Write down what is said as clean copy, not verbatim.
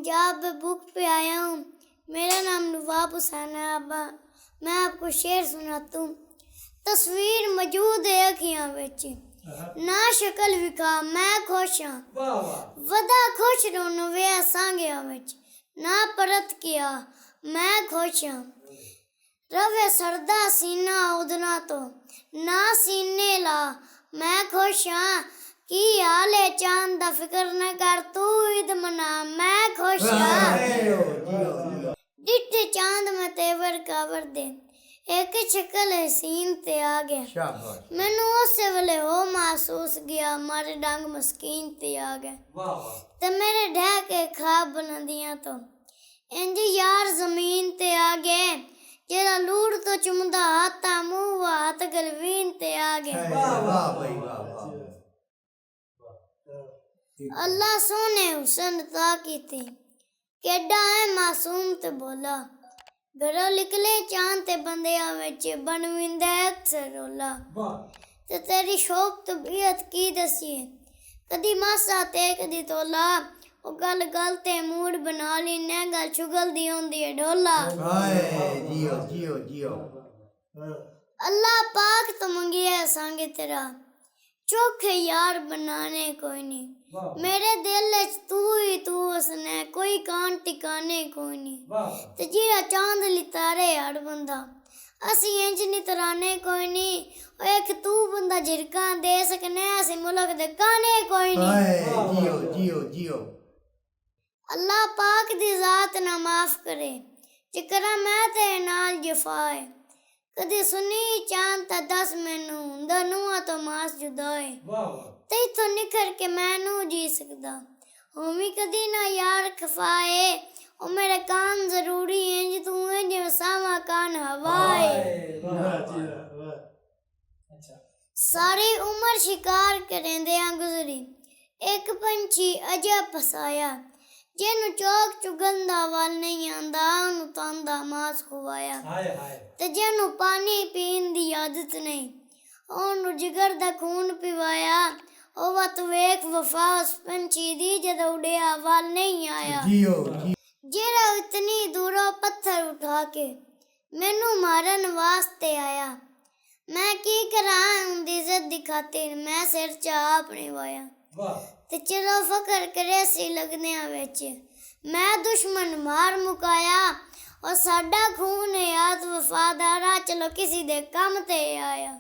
पंजाब में बुक पे आया हूँ। मेरा नाम नवाब हुसैन है। अब्बा मैं आपको शेर सुनाता हूँ। तस्वीर मौजूद है अखियां विच, ना शक्ल विखा मैं खुश हाँ। वदा खुश रोन वे सांगिया विच, ना परत किया मैं खुश हाँ। रवे सरदा सीना उदना तो, ना सीने ला मैं खुश हाँ। की हाल है चांद दा फिक्र न कर, तू ईद मना मैं खुश हाँ। डिठे चांद में तेवर कावर दे, एक शक्ल हसीन ते आ गया। मैनू उसे वेले हो महसूस गया, मारे डंग मस्कीन ते आ गया। ते मेरे ढह के ख्वाब बुलंदियां तो इंज यार जमीन ते आ गए। जेड़ा लूड़ तो चुमदा हाथा मुंह हाथ गलवीन ते आ गया। अल्लाह सोने हुसन ता कीती, केडा है मासूम ते बोला। घरों निकले चांद ते बंदियां विच बनविंदा अक्सर रोला। ते तेरी शौक तबीयत की दसीए, कदी मासा ते कदी तोला। ओ गल गल ते मूड बना ली ने गल चुगल दी होंदी है ढोला। अल्लाह पाक तो मंगिया सांगे तेरा, चोखे यार बनाने कोई नहीं। मेरे दिल तू ही तू उसने, कोई कान टिकाने कोई नहीं। ते जिरा चांद लितारे हड़ बंदा, असी इंज नहीं तराने कोई नहीं। एक तू बंदा झिरका दे सकने, असी मुल्क दे काने कोई नहीं। अल्लाह पाक दी जात ना माफ करे, जिकरा मैं तेरे नाल जफाए। कदी सुनी चांद ता दस मैनू, हुंदा नूआ तो मास जुदाए। ते तो निखर के मैनू जी सकदा, होमी कदी ना यार खफाए। ओ मेरे कान जरूरी इंज तू है जिवें सावा कान हवाए। सारी उम्र शिकार करेंदियां गुजरी, एक पंछी अजब फसाया। जिन्नू चौक चुगन दा वल नहीं आंदा, उन्नू तांदा मास खुवाया। ते जिन्नू पानी पीन दी आदत नहीं, उन्नू जिगर दा खून पिवाया। ओ वत वेख वफा उस पंछी दी जदों उड़िया वल नहीं आया। जेड़ा इतनी दूरों पत्थर उठा के मैनू मारन वास्ते आया। मैं की करां उंदी इज्जत दी खातिर, मैं सिर चा अपने वाया। ते चलो फकर करे सी लगदियां विच, मैं दुश्मन मार मुकाया। और साडा खून याद वफादारा, चलो किसी दे कम ते आया।